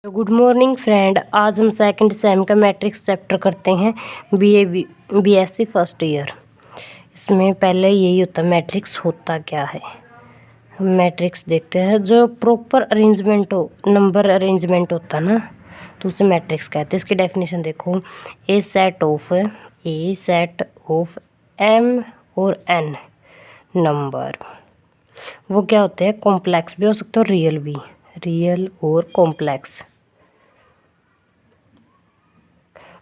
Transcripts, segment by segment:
Good morning friend. आज हम second same का मैट्रिक्स चैप्टर करते हैं, बीएससी फर्स्ट ईयर। इसमें पहले यही होता है मैट्रिक्स होता क्या है। हम मैट्रिक्स देखते हैं, जो प्रॉपर अरेंजमेंट हो, नंबर अरेंजमेंट होता ना, तो उसे मैट्रिक्स कहते हैं। इसकी डेफिनेशन देखो, ए सेट ऑफ एम और एन नंबर। वो क्या होते हैं, कॉम्प्लेक्स भी हो सकते हैं और रियल भी, रियल और कॉम्प्लेक्स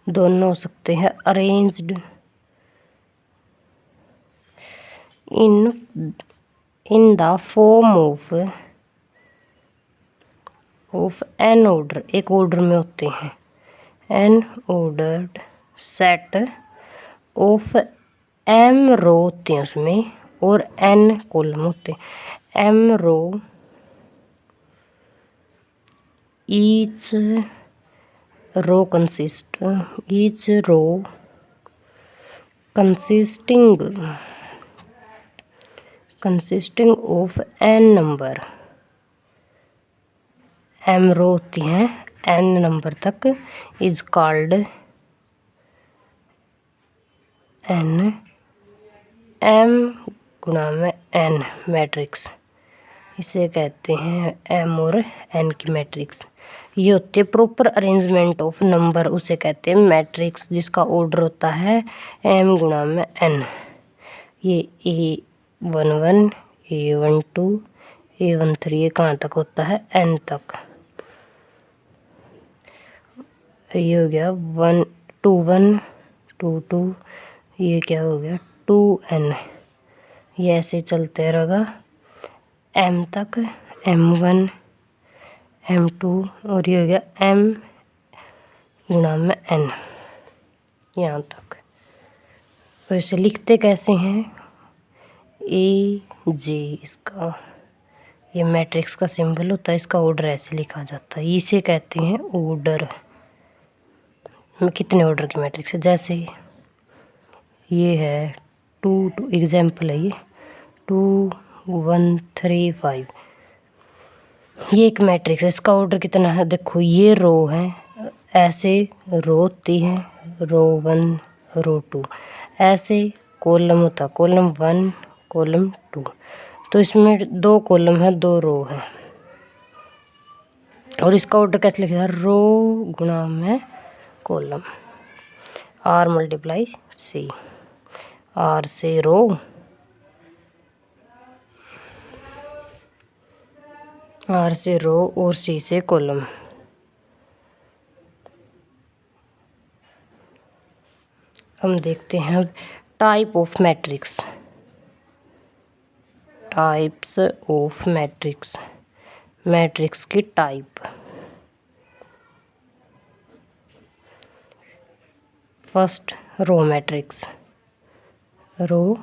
दोनों हो सकते हैं। Arranged in the form of an order, एक ऑर्डर में होते हैं। An ordered set of M row होते हैं उसमें, और एन कॉलम होते हैं। M row each row consisting of n number. M row होती हैं n नंबर तक, इज कॉल्ड n m गुणा में n मैट्रिक्स। इसे कहते हैं m और n की मैट्रिक्स। ये होती है प्रॉपर अरेंजमेंट ऑफ नंबर, उसे कहते हैं मैट्रिक्स, जिसका ऑर्डर होता है m गुणा में n। ये A11 A12 A13 ये कहाँ तक होता है, n तक। ये हो गया 1 2 2, ये क्या हो गया 2n। ये ऐसे चलते रहेगा m तक, m1 m2, और ये हो गया m गुणा में n यहाँ तक। तो इसे लिखते कैसे हैं, ए जे, इसका ये मैट्रिक्स का सिंबल होता है, इसका ऑर्डर ऐसे लिखा जाता है। इसे कहते हैं ऑर्डर। कितने ऑर्डर की मैट्रिक्स है, जैसे ये है 2 2, एग्जाम्पल है ये 2 1 3 5। ये एक मैट्रिक्स है, इसका ऑर्डर कितना है, देखो ये रो है, ऐसे रो होती है, रो 1 रो 2, ऐसे कॉलम होता, कॉलम 1 कॉलम 2। तो इसमें 2 कॉलम है 2 रो है, और इसका ऑर्डर कैसे लिखेगा, रो गुणा में column, R multiply C. R से रो, आर से रो और सी से कॉलम। हम देखते हैं type of matrix, types of matrix, matrix की type. First row matrix, row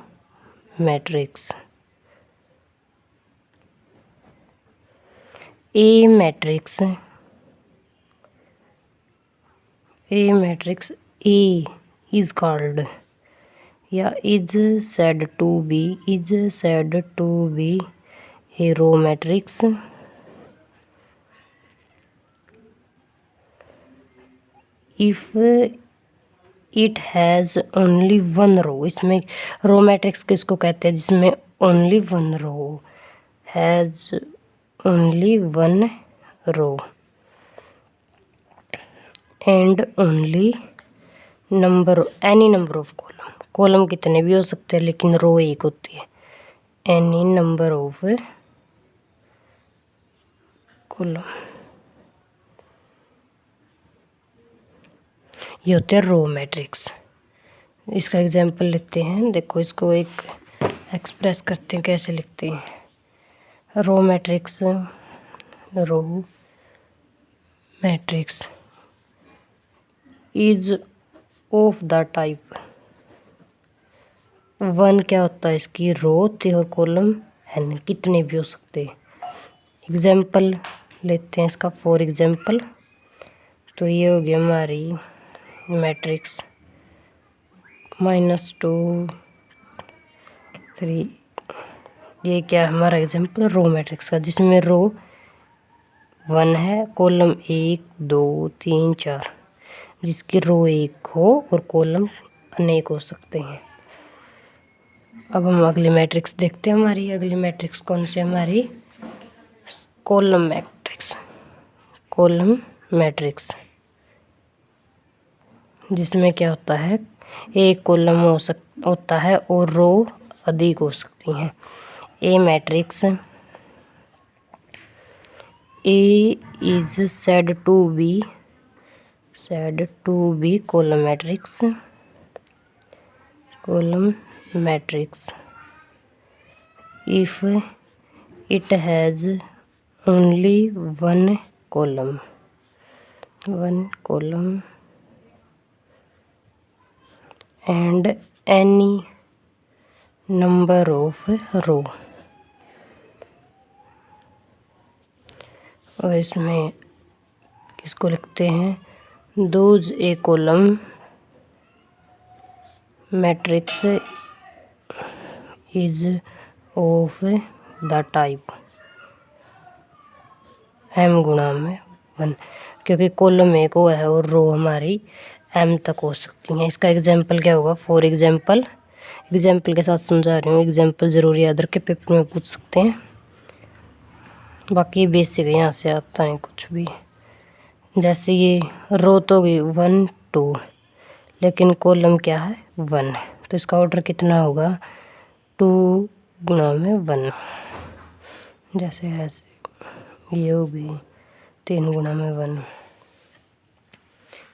matrix. A matrix, A is called या is said to be a row matrix if it has only one row। इसमें row matrix किसको कहते हैं, जिसमें only one row, has only one row and only any number of column। Column कितने भी हो सकते हैं, लेकिन रो एक होती है। एनी नंबर ऑफ कॉलम, ये होते हैं रो मैट्रिक्स। इसका एग्जांपल लेते हैं, देखो इसको एक एक्सप्रेस करते हैं, कैसे लिखते हैं। Row matrix is of the type 1 क्या होता है, इसकी रो होती है और कॉलम n कितने भी हो सकते हैं। एग्जाम्पल लेते हैं इसका, फॉर एग्जाम्पल, तो ये हो गया हमारी मैट्रिक्स -2 3। ये क्या है हमारा एग्जाम्पल रो मैट्रिक्स का, जिसमें रो 1 है, कॉलम 1 2 3 4 जिसकी रो 1 हो और कॉलम अनेक हो सकते हैं। अब हम अगली मैट्रिक्स देखते हैं। हमारी अगली मैट्रिक्स कौन सी है? हमारी कॉलम मैट्रिक्स। कॉलम मैट्रिक्स जिसमें क्या होता है, एक कॉलम होता है और रो अधिक हो सकती हैं। A matrix A is said to be column matrix. Column matrix if it has only one column and any number of row। और इसमें किसको लिखते हैं? those a column matrix is of the type m गुणा में 1, क्योंकि column एक हो है और रो हमारी m तक हो सकती हैं। इसका एग्जाम्पल क्या होगा? फॉर एग्जाम्पल के साथ समझा रही हूँ। एग्जाम्पल ज़रूर याद रख के पेपर में पूछ सकते हैं। बाकी बेसिक यहाँ से आता है कुछ भी। जैसे ये रो तो गई 1 2, लेकिन कॉलम क्या है? 1, तो इसका ऑर्डर कितना होगा? 2 गुणा में 1। जैसे ऐसे ये हो गई 3 गुणा में 1।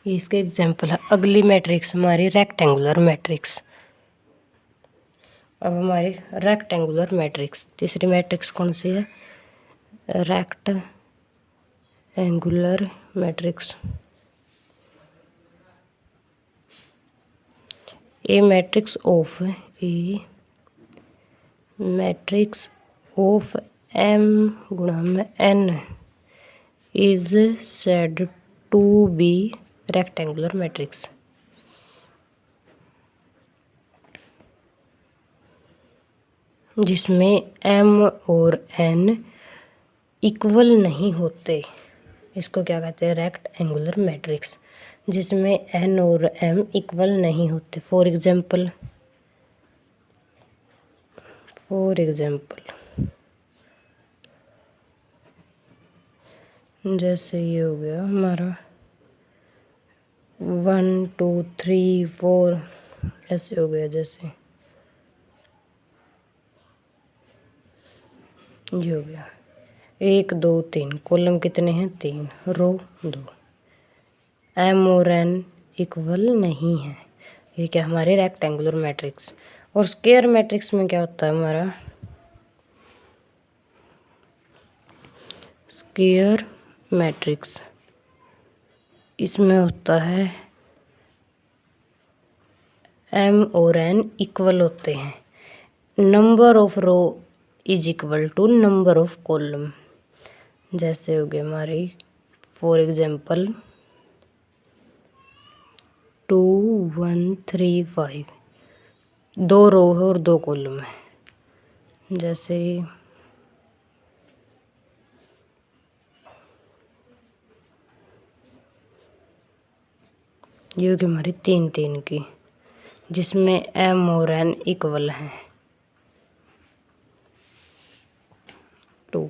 ये इसके एग्जाम्पल है। अगली मैट्रिक्स हमारी रेक्टेंगुलर मैट्रिक्स। अब हमारी रेक्टेंगुलर मैट्रिक्स, तीसरी मैट्रिक्स कौन सी है? Rectangular matrix. A matrix of m गुणा में n is said to be rectangular matrix. जिसमें m और n इक्वल नहीं होते, इसको क्या कहते हैं? Rectangular matrix. जिसमें n और m इक्वल नहीं होते। फॉर एग्जाम्पल जैसे ये हो गया हमारा 1 2 3 4, ऐसे हो गया। जैसे ये हो गया 1 2 3, कॉलम कितने हैं? 3, रो 2। m और n इक्वल नहीं है। ये क्या? हमारे रेक्टेंगुलर मैट्रिक्स। और स्क्वायर मैट्रिक्स में क्या होता है हमारा? स्क्वायर मैट्रिक्स इसमें होता है m और n इक्वल होते हैं। Number of row is equal to number of column. जैसे हो गए हमारी फॉर एग्जाम्पल 2 1 3 5, 2 रो है और 2 कॉलम है। जैसे ये होगी हमारी 3 3 की, जिसमें m और n इक्वल हैं 2।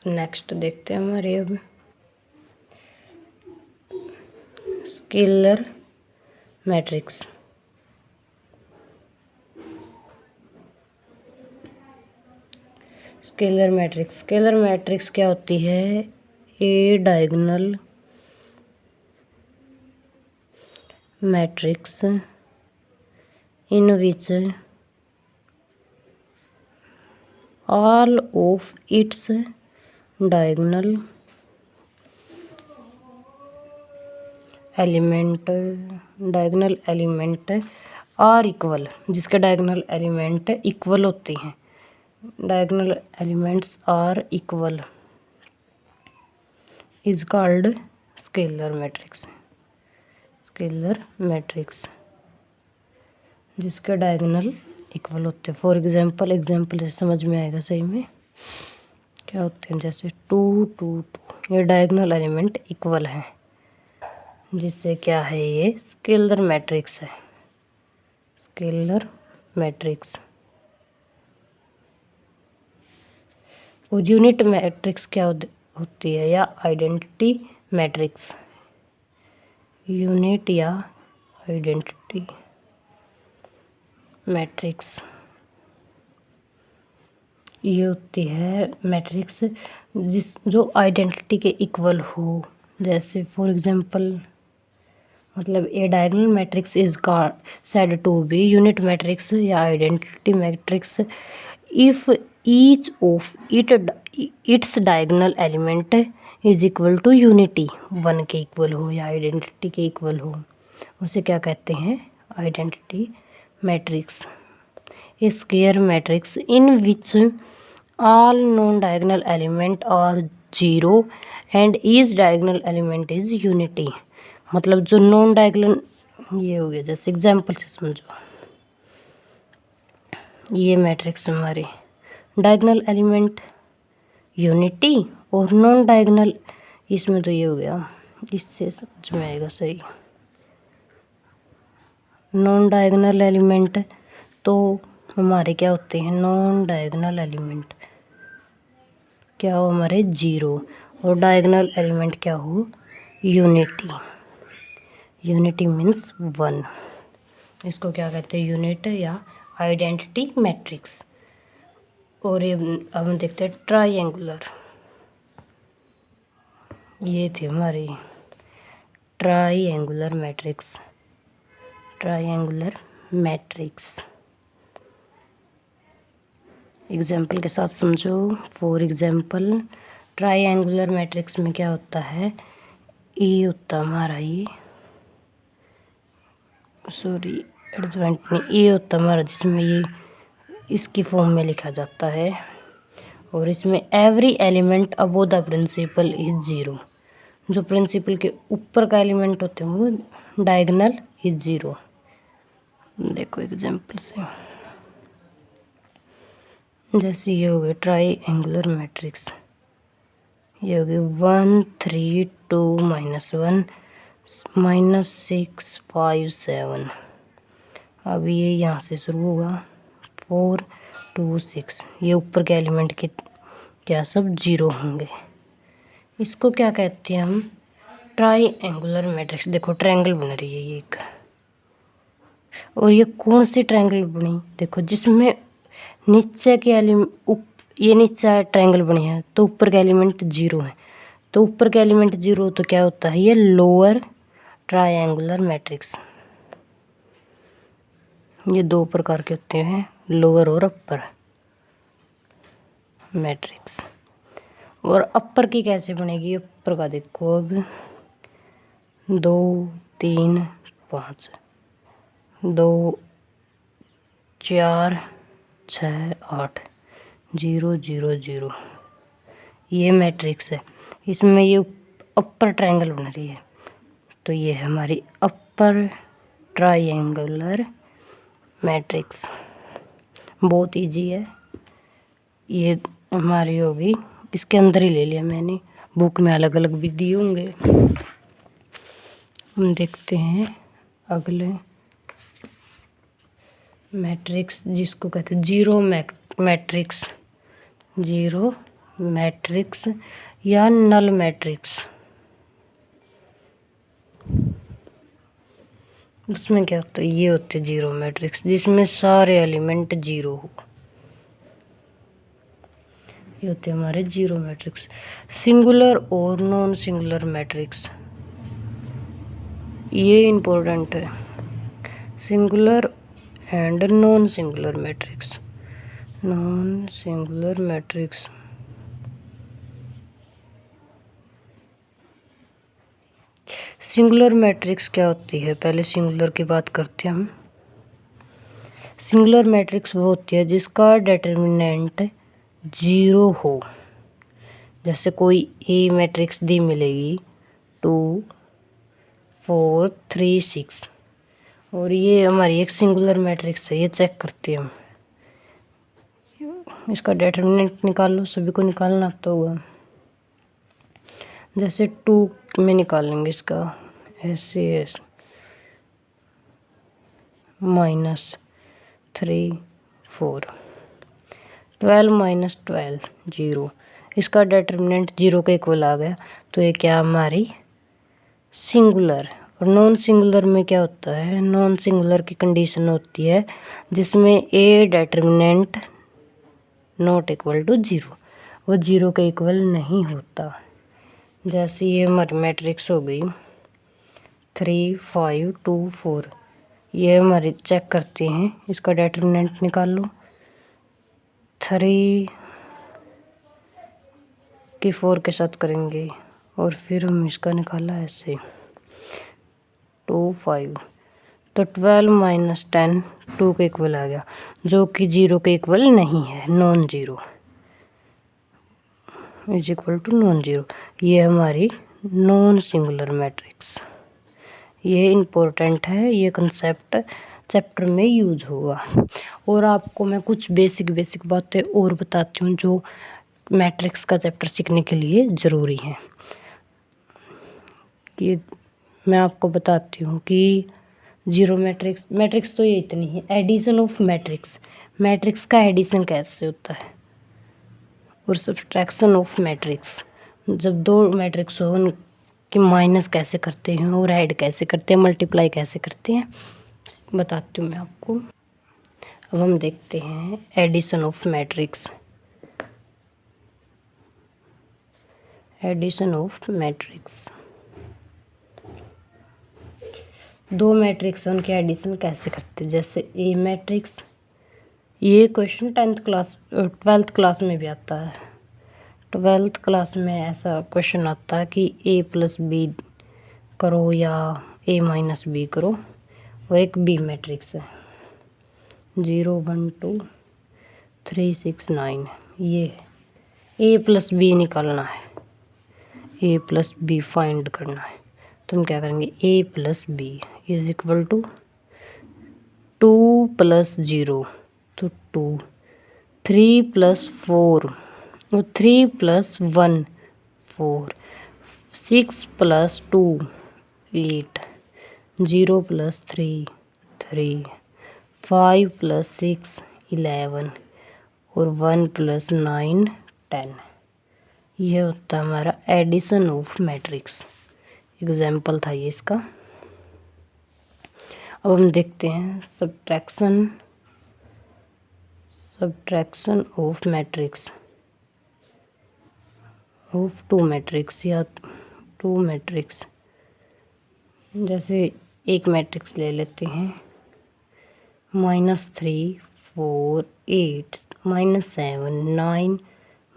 नेक्स्ट देखते हैं हमारे अब स्केलर मैट्रिक्स। स्केलर मैट्रिक्स क्या होती है? A diagonal matrix in which all of its diagonal element are equal, जिसके डायगोनल एलिमेंट इक्वल होते हैं। Diagonal elements are equal is called scalar matrix जिसके डायगोनल इक्वल होते हैं। फॉर एग्जाम्पल से समझ में आएगा सही में क्या होते हैं, जैसे 2 2 2, ये डायगोनल एलिमेंट इक्वल हैं, जिससे क्या है, ये स्केलर मैट्रिक्स है, स्केलर मैट्रिक्स। और यूनिट मैट्रिक्स क्या होती है, या आइडेंटिटी मैट्रिक्स, यूनिट या आइडेंटिटी मैट्रिक्स, ये होती है मैट्रिक्स जो आइडेंटिटी के इक्वल हो। जैसे फॉर एग्जांपल, मतलब a diagonal matrix is said to be unit matrix या identity matrix if each of its diagonal element is equal to unity, one के इक्वल हो या आइडेंटिटी के इक्वल हो, उसे क्या कहते हैं, identity matrix. A square matrix in which all non-diagonal element are zero and each diagonal element is unity। मतलब जो नॉन डायगोनल, ये हो गया, जैसे एग्जांपल से समझो, ये मैट्रिक्स हमारी डायगोनल एलिमेंट यूनिटी और नॉन डायगोनल, इसमें तो ये हो गया, इससे समझ में आएगा सही। नॉन डायगोनल एलिमेंट तो हमारे क्या होते हैं, नॉन डायगोनल एलिमेंट क्या हो हमारे, जीरो, और डायगोनल एलिमेंट क्या हो, यूनिटी। यूनिटी मीन्स वन, इसको क्या कहते हैं, यूनिट या आइडेंटिटी मैट्रिक्स। और ये अब हम देखते हैं ट्राइएंगुलर, ये थी हमारी triangular matrix, triangular matrix. Example के साथ समझो। फॉर एग्जाम्पल, ट्राइएंगुलर मैट्रिक्स में क्या होता है, ई होता हमारा, ये सॉरी एडजॉइंट नहीं, ये होता हमारा, जिसमें ये इसकी फॉर्म में लिखा जाता है, और इसमें every element above the principal is zero, जो प्रिंसिपल के ऊपर का एलिमेंट होते हैं वो डायगोनल इज जीरो। देखो एग्जाम्पल से, जैसे ये हो गया ट्राइएंगुलर मैट्रिक्स, ये हो गया 1 3 2 -1 -6 5 7। अब ये यहाँ से शुरू होगा 4 2 6, ये ऊपर के एलिमेंट के क्या सब जीरो होंगे। इसको क्या कहते हैं हम, ट्राइएंगुलर मैट्रिक्स। देखो ट्रायंगल बन रही है ये एक, और ये कौन सी ट्रायंगल बनी, देखो जिसमें नीचे के ये नीचे ट्रायंगल बनी है तो ऊपर के एलिमेंट जीरो है, तो ऊपर के एलिमेंट जीरो तो क्या होता है, ये लोअर ट्रायंगुलर मैट्रिक्स। ये दो प्रकार के होते हैं, लोअर और अपर मैट्रिक्स। और अपर की कैसे बनेगी, अपर का देखो, अब 2 3 5 2 4 6 8 0 0 0, ये मैट्रिक्स है। इसमें ये अपर ट्रायंगल बन रही है, तो ये है हमारी अपर ट्रायंगुलर मैट्रिक्स। बहुत इजी है, ये हमारी होगी, इसके अंदर ही ले लिया मैंने, बुक में अलग अलग भी दिए होंगे। हम देखते हैं अगले मैट्रिक्स, जिसको कहते हैं जीरो मैट्रिक्स, जीरो मैट्रिक्स या नल मैट्रिक्स। उसमें क्या होता है, ये होते हैं जीरो मैट्रिक्स, जिसमें सारे एलिमेंट जीरो हो, ये होते हैं हमारे जीरो मैट्रिक्स। सिंगुलर और नॉन सिंगुलर मैट्रिक्स, ये इम्पोर्टेंट है, singular and non singular matrix. Non singular matrix, singular matrix क्या होती है, पहले सिंगुलर की बात करते हैं हम। सिंगुलर मैट्रिक्स वो होती है जिसका डिटर्मिनेंट जीरो हो। जैसे कोई ए मैट्रिक्स दी मिलेगी 2 4 3 6, और ये हमारी एक सिंगुलर मैट्रिक्स है, ये चेक करते हैं हम। इसका डिटरमिनेंट निकाल लो, सभी को निकालना तो होगा। जैसे 2 में निकालेंगे इसका SCS -3 4 12 - 12 0। इसका डिटरमिनेंट 0 के इक्वल आ गया, तो ये क्या हमारी सिंगुलर। और नॉन सिंगुलर में क्या होता है, नॉन सिंगुलर की कंडीशन होती है जिसमें ए डिटरमिनेंट नॉट इक्वल टू 0, वो 0 के इक्वल नहीं होता। जैसे ये हमारी मैट्रिक्स हो गई 3 5 2 4, ये हमारी चेक करते हैं, इसका डिटरमिनेंट निकाल लो। 3 की 4 के साथ करेंगे और फिर हम इसका निकाला ऐसे 2 5, तो 12 - 10 2 के इक्वल आ गया, जो कि 0 के इक्वल नहीं है, non zero is equal to non zero. ये हमारी नॉन सिंगुलर मैट्रिक्स, ये इम्पोर्टेंट है, ये कंसेप्ट चैप्टर में यूज होगा। और आपको मैं कुछ बेसिक बातें और बताती हूँ जो मैट्रिक्स का चैप्टर सीखने के लिए ज़रूरी हैं। कि मैं आपको बताती हूँ कि जीरो मैट्रिक्स तो ये इतनी है। एडिशन ऑफ मैट्रिक्स का एडिशन कैसे होता है, और सब्सट्रैक्शन ऑफ मैट्रिक्स, जब दो मैट्रिक्स हो उनकी माइनस कैसे करते हैं और ऐड कैसे करते हैं, मल्टीप्लाई कैसे करते हैं, बताती हूँ मैं आपको। अब हम देखते हैं addition of matrix. Addition of matrix, दो मैट्रिक्स उनके एडिशन कैसे करते हैं। जैसे ए मैट्रिक्स, ये क्वेश्चन 12th क्लास में भी आता है। 12th क्लास में ऐसा क्वेश्चन आता है कि A+B करो या A-B करो, और एक बी मैट्रिक्स है 0 1 2 3 6 9। ये A+B निकालना है, A+B फाइंड करना है, तो हम क्या करेंगे, A+B इज इक्वल टू 2 + 0 तो 2, 3 + 4 और 3 + 1 4, 6 + 2 8, 0 + 3 3, 5 + 6 11 और 1 + 9 10। यह होता है हमारा एडिशन ऑफ मैट्रिक्स। एग्जाम्पल था ये इसका। अब हम देखते हैं subtraction of matrix of two matrix या टू मैट्रिक्स। जैसे एक मैट्रिक्स ले लेते हैं -3 4 8 -7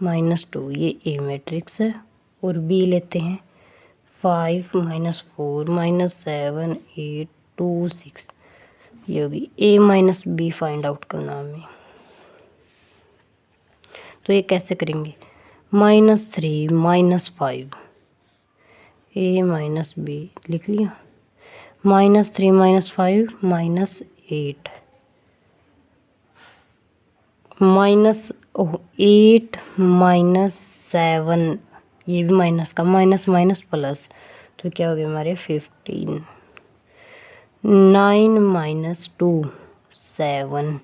9 -2, ये ए मैट्रिक्स है। और बी लेते हैं 5 -4 -7 8 2 6, ये होगी A-B फाइंड आउट करना हमें। तो ये कैसे करेंगे, -3 -5 A-B लिख लिया, -3 - 5 -8 -8 -7, ये भी माइनस का माइनस माइनस प्लस, तो क्या हो गया हमारे 15। 9 - 2 7,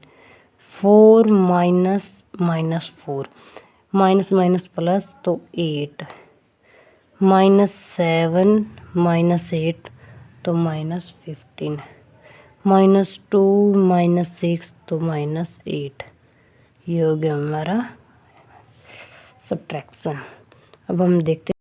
4 -4, माइनस माइनस प्लस तो 8, -7 -8 तो -15, -2 -6 तो -8। ये हो गया हमारा सब्ट्रैक्शन। अब हम देखते